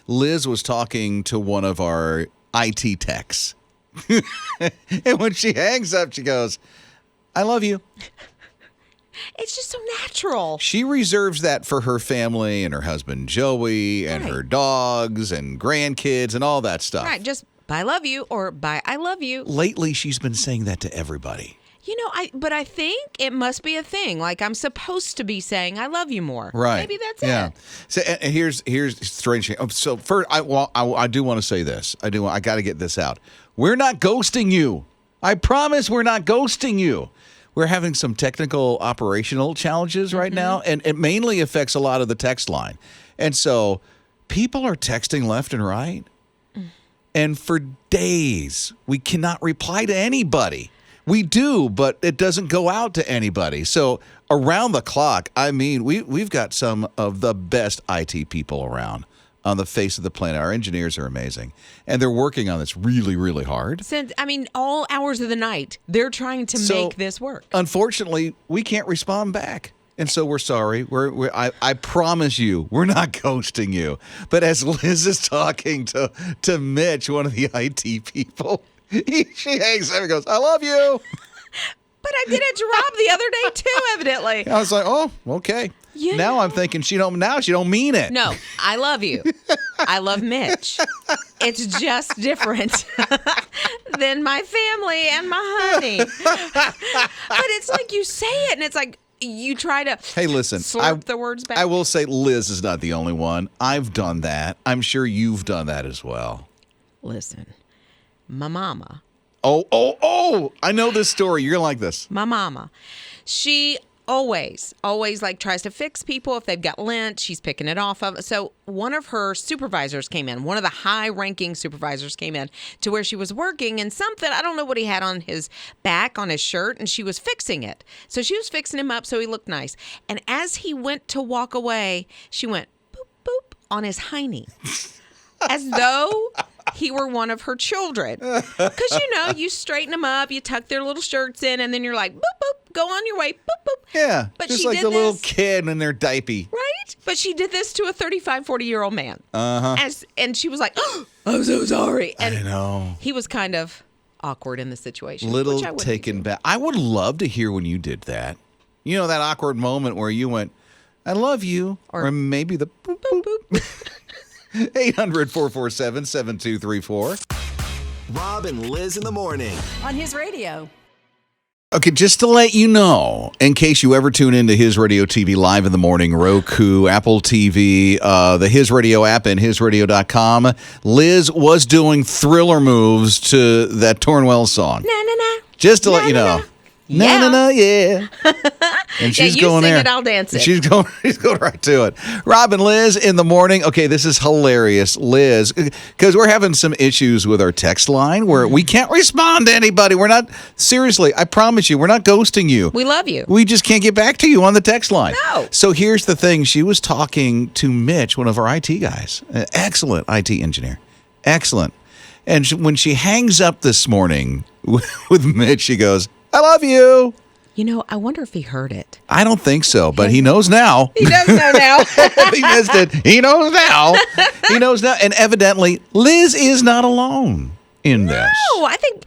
Liz was talking to one of our IT techs. And when she hangs up, she goes, I love you. It's just so natural. She reserves that for her family and her husband, Joey, and her dogs and grandkids and all that stuff. Right, just bye, love you, or bye, I love you. Lately, she's been saying that to everybody. You know, but I think it must be a thing. Like, I'm supposed to be saying I love you more. Right. Maybe that's it. So and here's strange. So first, I do want to say this. I got to get this out. We're not ghosting you. I promise we're not ghosting you. We're having some technical operational challenges right now, and it mainly affects a lot of the text line. And so people are texting left and right. And for days, we cannot reply to anybody. We do, but it doesn't go out to anybody. So around the clock, I mean, we've got some of the best IT people around on the face of the planet. Our engineers are amazing, and they're working on this really, really hard. All hours of the night, they're trying to make this work. Unfortunately, we can't respond back. And so we're sorry. I promise you, we're not ghosting you. But as Liz is talking to Mitch, one of the IT people, she hangs up and goes, I love you. But I did it to Rob the other day, too, evidently. I was like, oh, okay. Now I'm thinking she don't mean it. No, I love you. I love Mitch. It's just different than my family and my honey. But it's like you say it, and it's like you try to slurp the words back. I will say Liz is not the only one. I've done that. I'm sure you've done that as well. Listen. My mama. Oh, I know this story. You're going to like this. My mama. She always like tries to fix people. If they've got lint, she's picking it off of. So one of her supervisors came in. One of the high-ranking supervisors came in to where she was working, and something, I don't know what he had on his back, on his shirt, and she was fixing it. So she was fixing him up so he looked nice. And as he went to walk away, she went boop, boop on his hiney. As though he were one of her children. Because, you straighten them up, you tuck their little shirts in, and then you're like, boop, boop, go on your way, boop, boop. Yeah, but just she like did the little kid in their diaper. Right? But she did this to a 35, 40-year-old man. Uh-huh. And she was like, oh, I'm so sorry. And I know. He was kind of awkward in the situation. Little taken back. I would love to hear when you did that. You know, that awkward moment where you went, I love you. Or maybe the boop, boop, boop. 800-447-7234. Rob and Liz in the morning. On His Radio. Okay, just to let you know, in case you ever tune into His Radio TV live in the morning, Roku, Apple TV, the His Radio app, and HisRadio.com, Liz was doing thriller moves to that Tornwell song. Na, na, na. Just to let you know. Yeah. Na, na, na, yeah. And she's going sing there. It, I'll dance it. She's going right to it. Rob and Liz in the morning. Okay, this is hilarious, Liz, because we're having some issues with our text line where we can't respond to anybody. We're not, seriously, I promise you, we're not ghosting you. We love you. We just can't get back to you on the text line. No. So here's the thing. She was talking to Mitch, one of our IT guys, an excellent IT engineer. Excellent. And when she hangs up this morning with Mitch, she goes, I love you. I wonder if he heard it. I don't think so, but he knows now. He does know now. He missed it. He knows now. He knows now. And evidently, Liz is not alone in this. No, I think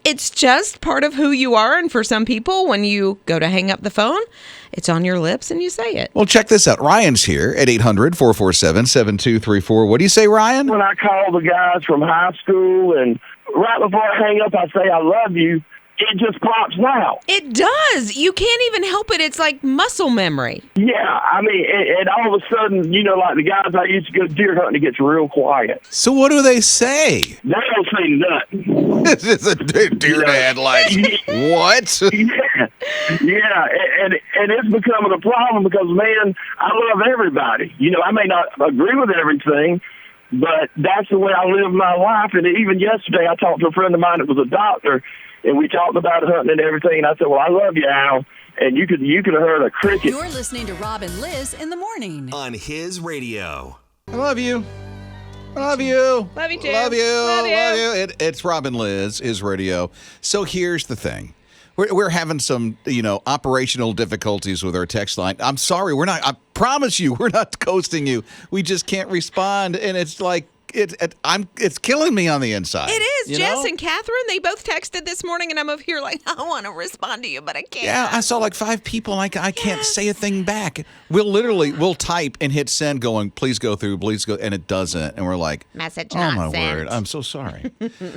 it's just part of who you are. And for some people, when you go to hang up the phone, it's on your lips and you say it. Well, check this out. Ryan's here at 800-447-7234. What do you say, Ryan? When I call the guys from high school and right before I hang up, I say, I love you. It just pops now. It does. You can't even help it. It's like muscle memory. Yeah, I mean, and all of a sudden, like the guys I used to go deer hunting, it gets real quiet. So what do they say? They don't say nothing. This is a deer dad like, what? Yeah, and it's becoming a problem because, man, I love everybody. I may not agree with everything, but that's the way I live my life. And even yesterday, I talked to a friend of mine that was a doctor, and we talked about hunting and everything. And I said, well, I love you, Al. And you could have heard a cricket. You're listening to Rob and Liz in the morning. On His Radio. I love you. I love you. Love you, too. Love you. Love you. Love you. It's Rob and Liz, His Radio. So here's the thing. We're having some, operational difficulties with our text line. I'm sorry, we're not. I promise you, we're not ghosting you. We just can't respond, and it's like it's killing me on the inside. It is. you Jess know? and Catherine, they both texted this morning, and I'm over here like, I want to respond to you, but I can't. Yeah, I saw like 5 people, and I can't say a thing back. We'll type and hit send going, please go through, please go, and it doesn't. And we're like, Message oh not my sent. word, I'm so sorry.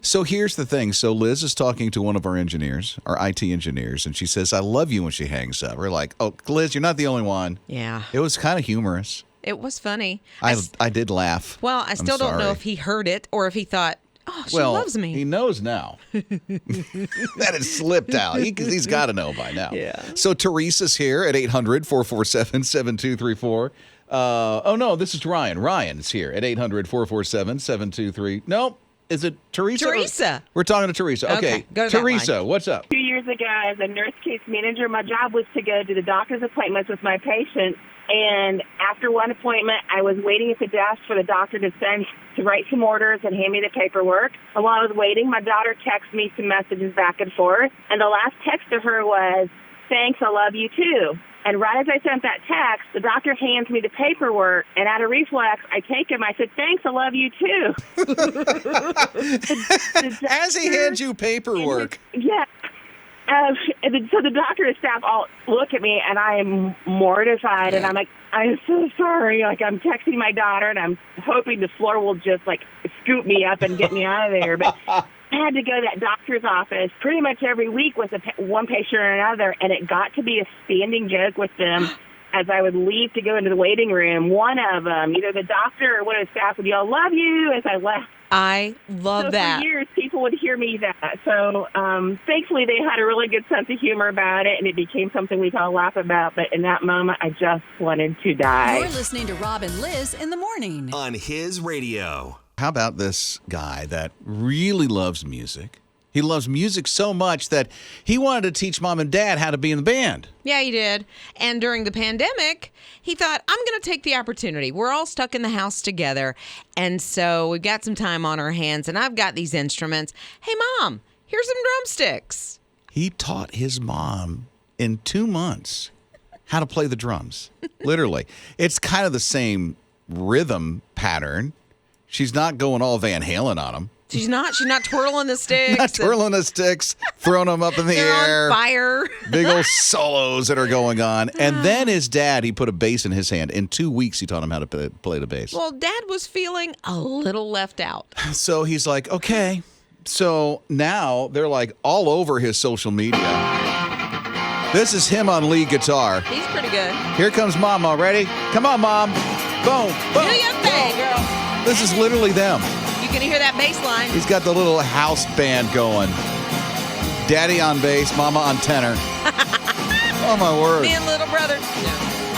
So here's the thing. So Liz is talking to one of our engineers, our IT engineers, and she says, I love you when she hangs up. We're like, oh, Liz, you're not the only one. Yeah. It was kind of humorous. It was funny. I did laugh. Well, I still don't know sorry. if he heard it or if he thought, oh, she Well, loves me. he knows now. That has slipped out. He's got to know by now. Yeah. So Teresa's here at 800-447-7234. Oh, no, this is Ryan. Ryan's here at 800-447-7233. Nope. Is it Teresa? Teresa. We're talking to Teresa. Okay. Go to that Teresa, line. what's up? 2 years ago, as a nurse case manager, my job was to go to the doctor's appointments with my patients. And after one appointment, I was waiting at the desk for the doctor to write some orders and hand me the paperwork. And while I was waiting, my daughter texted me some messages back and forth. And the last text to her was, thanks, I love you too. And right as I sent that text, the doctor hands me the paperwork, and out of reflex, I take him. I said, thanks, I love you too. As he hands you paperwork. Yeah. So the doctor and staff all look at me, and I am mortified, and I'm like, I'm so sorry. Like, I'm texting my daughter, and I'm hoping the floor will just, like, scoop me up and get me out of there. But I had to go to that doctor's office pretty much every week with one patient or another, and it got to be a standing joke with them. As I would leave to go into the waiting room, one of them, either the doctor or one of the staff would yell, love you, as I left. I love that. For years, people would hear me that. So thankfully, they had a really good sense of humor about it, and it became something we could all laugh about. But in that moment, I just wanted to die. You're listening to Rob and Liz in the morning. On his radio. How about this guy that really loves music? He loves music so much that he wanted to teach mom and dad how to be in the band. Yeah, he did. And during the pandemic, he thought, I'm going to take the opportunity. We're all stuck in the house together. And so we've got some time on our hands, and I've got these instruments. Hey, Mom, here's some drumsticks. He taught his mom in 2 months how to play the drums. Literally. It's kind of the same rhythm pattern. She's not going all Van Halen on him. She's not twirling the sticks. Not twirling the sticks, throwing them up in the They're air. on fire. Big old solos that are going on. And then his dad, he put a bass in his hand. In 2 weeks, he taught him how to play the bass. Well, Dad was feeling a little left out. So he's like, okay. So now they're like all over his social media. This is him on lead guitar. He's pretty good. Here comes Mama. Ready? Come on, Mom. Boom, boom. Do your thing, girl. This is literally them. You can hear that bass line. He's got the little house band going. Daddy on bass, Mama on tenor. Oh, my word. Me and little brother. No.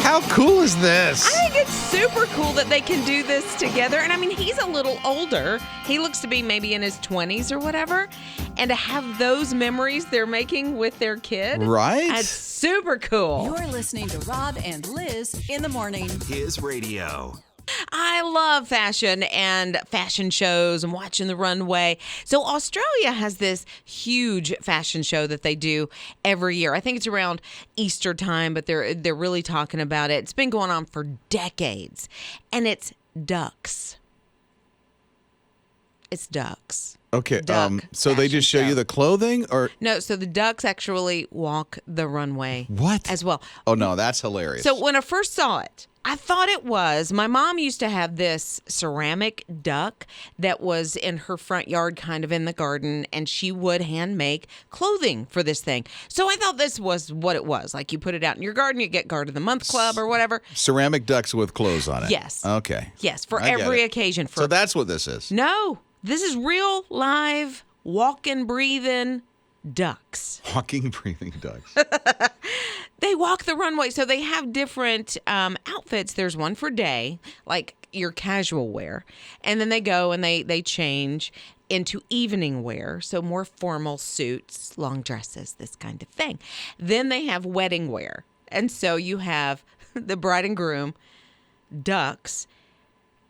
How cool is this? I think it's super cool that they can do this together. And I mean, he's a little older. He looks to be maybe in his 20s or whatever. And to have those memories they're making with their kid. Right? That's super cool. You're listening to Rob and Liz in the morning. His radio. I love fashion and fashion shows and watching the runway. So Australia has this huge fashion show that they do every year. I think it's around Easter time, but they're really talking about it. It's been going on for decades. And it's ducks. It's ducks. Okay. Duck So they fashion just show show. you the clothing or No, so the ducks actually walk the runway. what? As well. Oh, no, that's hilarious. So when I first saw it, I thought it was, my mom used to have this ceramic duck that was in her front yard, kind of in the garden, and she would hand make clothing for this thing. So I thought this was what it was. Like you put it out in your garden, you get Garden of the Month Club or whatever. Ceramic ducks with clothes on it. Yes. Okay. Yes, for I get every it. occasion. So that's what this is. No, this is real, live, walking, breathing ducks. Walking, breathing ducks. They walk the runway. So they have different outfits. There's one for day, like your casual wear. And then they go and they change into evening wear. So more formal suits, long dresses, this kind of thing. Then they have wedding wear. And so you have the bride and groom, ducks,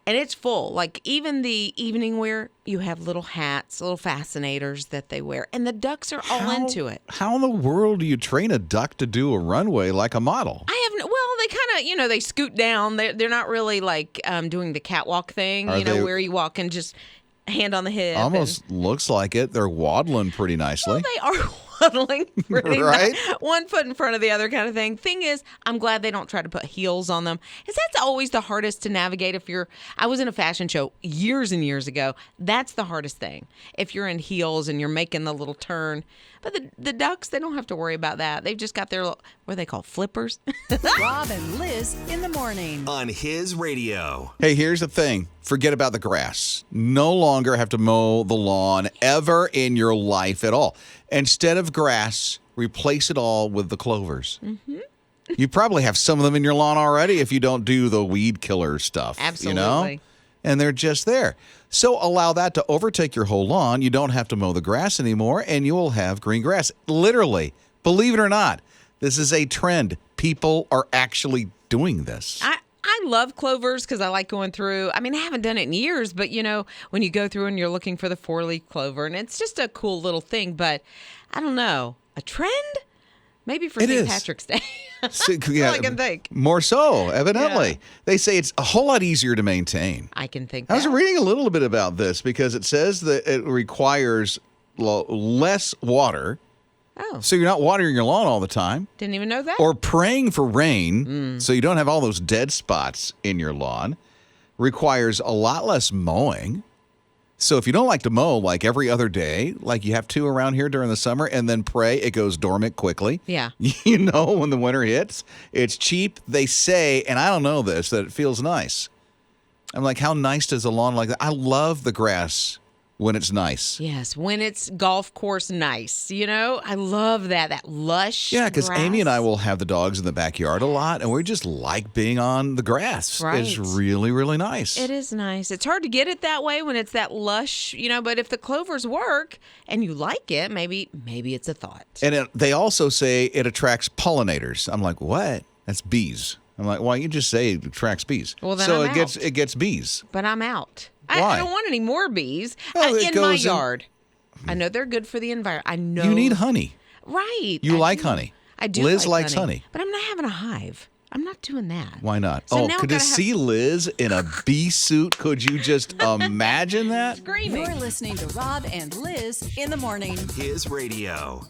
And it's full. Like even the evening wear, you have little hats, little fascinators that they wear. And the ducks are all into it. How in the world do you train a duck to do a runway like a model? I haven't. Well, they kind of, they scoot down. They're not really like doing the catwalk thing, where you walk and just hand on the hip. Almost looks like it. They're waddling pretty nicely. Well, they are waddling pretty right? nice. One foot in front of the other kind of thing. Thing is, I'm glad they don't try to put heels on them. Because that's always the hardest to navigate I was in a fashion show years and years ago. That's the hardest thing. If you're in heels and you're making the little turn. But the ducks, they don't have to worry about that. They've just got their, what are they called, flippers? Rob and Liz in the morning. On his radio. Hey, here's the thing. Forget about the grass. No longer have to mow the lawn ever in your life at all. Instead of grass, replace it all with the clovers. Mm-hmm. You probably have some of them in your lawn already if you don't do the weed killer stuff. Absolutely. And they're just there. So allow that to overtake your whole lawn. You don't have to mow the grass anymore, and you will have green grass. Literally, believe it or not, this is a trend. People are actually doing this. I love clovers because I like going through. I mean, I haven't done it in years, but, when you go through and you're looking for the 4-leaf clover, and it's just a cool little thing, but I don't know. A trend? Maybe for St. Patrick's Day. That's all I can think. More so, evidently. Yeah. They say it's a whole lot easier to maintain. I can think I was reading a little bit about this because it says that it requires less water. Oh. So you're not watering your lawn all the time. Didn't even know that. Or praying for rain so you don't have all those dead spots in your lawn. Requires a lot less mowing. So if you don't like to mow like every other day, like you have to around here during the summer, and then pray, it goes dormant quickly. Yeah. When the winter hits, it's cheap. They say, and I don't know this, that it feels nice. I'm like, how nice does a lawn like that? I love the grass when it's nice. Yes, when it's golf course nice. I love that lush Yeah, because grass. Amy and I will have the dogs in the backyard a lot, and we just like being on the grass. Right. It's really, really nice. It is nice. It's hard to get it that way when it's that lush, but if the clovers work and you like it, maybe it's a thought. And they also say it attracts pollinators. I'm like, what? That's bees. I'm like, why you just say it attracts bees? Well, then so I'm out. it gets bees. But I'm out. Why? I don't want any more bees in my yard. I know they're good for the environment. I know. You need honey. Right. You like honey. I do. Liz like likes honey. But I'm not having a hive. I'm not doing that. Why not? So now could you see Liz in a bee suit? Could you just imagine that? Screaming. You're listening to Rob and Liz in the morning. His radio.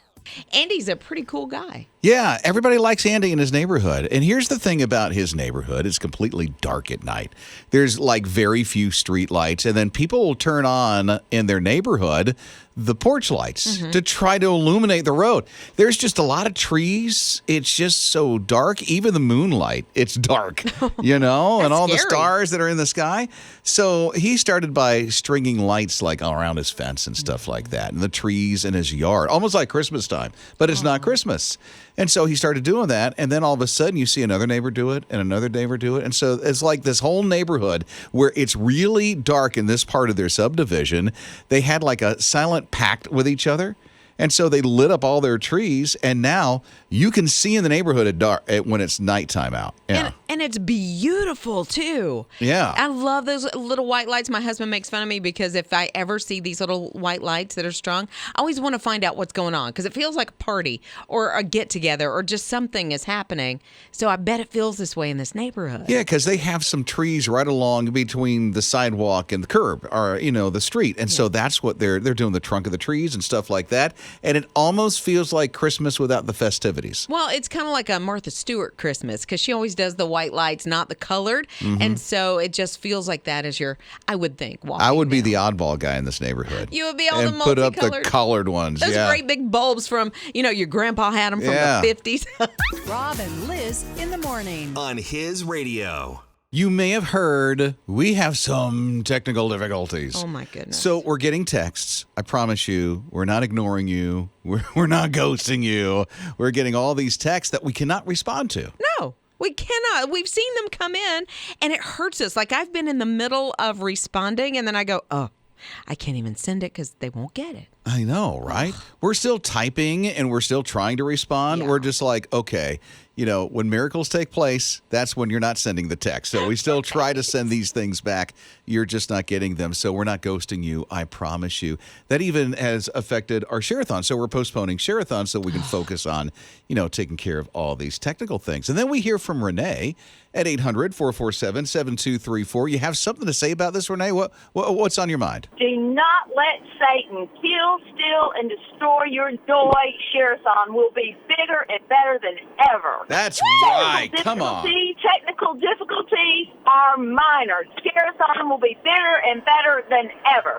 Andy's a pretty cool guy. Yeah, everybody likes Andy in his neighborhood. And here's the thing about his neighborhood. It's completely dark at night. There's like very few street lights. And then people will turn on in their neighborhood the porch lights to try to illuminate the road. There's just a lot of trees. It's just so dark. Even the moonlight, it's dark, and all the stars that are in the sky. So he started by stringing lights like around his fence and stuff like that, and the trees in his yard, almost like Christmas time, but it's not Christmas. And so he started doing that, and then all of a sudden you see another neighbor do it and another neighbor do it. And so it's like this whole neighborhood where it's really dark in this part of their subdivision. They had like a silent pact with each other. And so they lit up all their trees, and now you can see in the neighborhood at dark when it's nighttime out. Yeah. And it's beautiful, too. Yeah. I love those little white lights. My husband makes fun of me because if I ever see these little white lights that are strung, I always want to find out what's going on because it feels like a party or a get-together or just something is happening. So I bet it feels this way in this neighborhood. Yeah, because they have some trees right along between the sidewalk and the curb or, the street. And so that's what they're doing, the trunk of the trees and stuff like that. And it almost feels like Christmas without the festivities. Well, it's kind of like a Martha Stewart Christmas because she always does the white lights, not the colored. And so it just feels like that as I would think, walking I would be down. the oddball guy in this neighborhood. You would be all the and put up multicolored. the colored ones. Those yeah. great big bulbs from, your grandpa had them from Yeah. the 50s. Rob and Liz in the morning. On his radio. You may have heard we have some technical difficulties. Oh, my goodness. So we're getting texts. I promise you, we're not ignoring you. We're not ghosting you. We're getting all these texts that we cannot respond to. No, we cannot. We've seen them come in, and it hurts us. Like I've been in the middle of responding, and then I go, oh, I can't even send it because they won't get it. I know, right? We're still typing and we're still trying to respond. Yeah. We're just like, okay, when miracles take place, that's when you're not sending the text. So we still try to send these things back. You're just not getting them. So we're not ghosting you, I promise you. That even has affected our Sharathon. So we're postponing Sharathon so we can focus on, taking care of all these technical things. And then we hear from Renee at 800-447-7234. You have something to say about this, Renee? What's on your mind? Do not let Satan kill, steal, and destroy your joy. Sharathon will be bigger and better than ever. That's right. Come on. Technical difficulties are minor. Sharathon will be bigger and better than ever.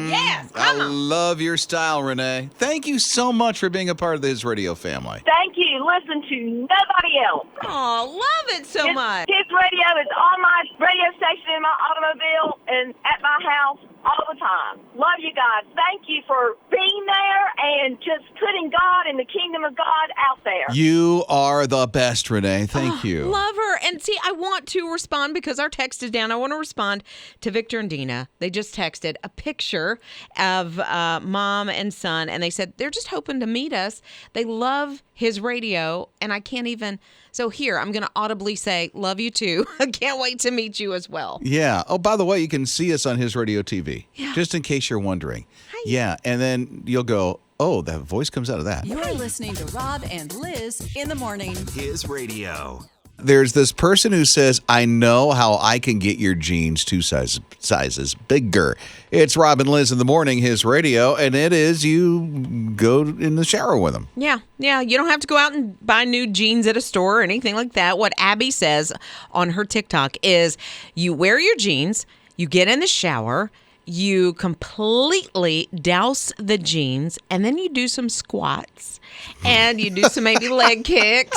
Yes, I love your style, Renee. Thank you so much for being a part of the His Radio family. Thank you. Listen to nobody else. Oh, love it so much. His radio is on my radio station in my automobile and at my house all the time. Love you guys. Thank you for being there and just putting God and the kingdom of God out there. You are the best, Renee. Thank you. Love her. And see, I want to respond because our text is down. I want to respond to Victor and Dina. They just texted a picture of mom and son, and they said they're just hoping to meet us. They love His radio, and I can't even. So here, I'm going to audibly say, love you too. I can't wait to meet you as well. Yeah. Oh, by the way, you can see us on His Radio TV, just in case you're wondering. Hi. Yeah. And then you'll go, oh, that voice comes out of that. You're listening to Rob and Liz in the morning. His radio. There's this person who says, I know how I can get your jeans 2 sizes bigger. It's Rob and Liz in the morning, His Radio, and it is you go in the shower with them. Yeah. You don't have to go out and buy new jeans at a store or anything like that. What Abby says on her TikTok is you wear your jeans, you get in the shower, you completely douse the jeans, and then you do some squats, and you do some maybe leg kicks.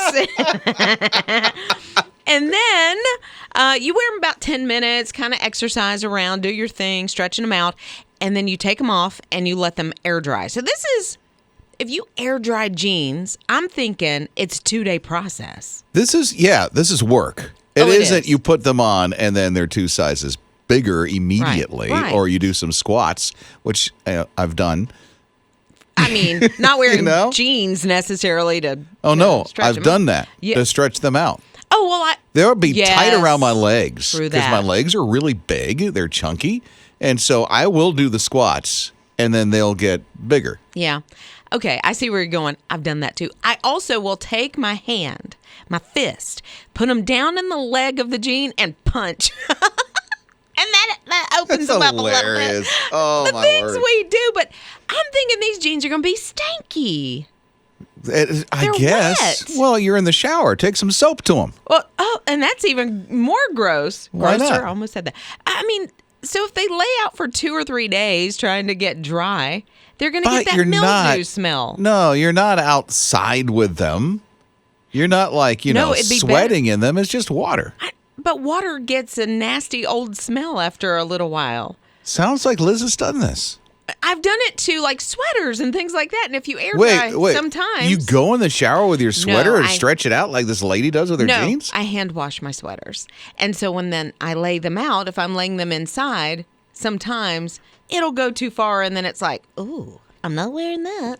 And then you wear them about 10 minutes, kind of exercise around, do your thing, stretching them out, and then you take them off and you let them air dry. So this is, if you air dry jeans, I'm thinking it's a 2-day process. This is work. It isn't you put them on and then they're 2 sizes bigger immediately, Right. or you do some squats, which I've done. I mean, not wearing jeans necessarily to stretch I've them done out. that to stretch them out. Oh, well, They'll be tight around my legs True because my that. legs are really big. They're chunky. And so I will do the squats and then they'll get bigger. Yeah. Okay, I see where you're going. I've done that too. I also will take my hand, my fist, put them down in the leg of the jean and punch. And that opens them up a little Hilarious. bit. Oh, the my things word. we do, but I'm thinking these jeans are going to be stanky. I They're guess. wet. Well, you're in the shower. Take some soap to them. Well, and that's even more gross. Why Grosser. not? I almost said that. I mean, so if they lay out for 2 or 3 days trying to get dry, they're going to get that mildew smell. No, you're not outside with them. You're not like, No, it'd be sweating in them. It's just water. But water gets a nasty old smell after a little while. Sounds like Liz has done this. I've done it to like sweaters and things like that. And if you air dry sometimes. You go in the shower with your sweater and I- stretch it out like this lady does with her No, jeans? I hand wash my sweaters. And so when then I lay them out, if I'm laying them inside, sometimes it'll go too far and then it's like, ooh, I'm not wearing that.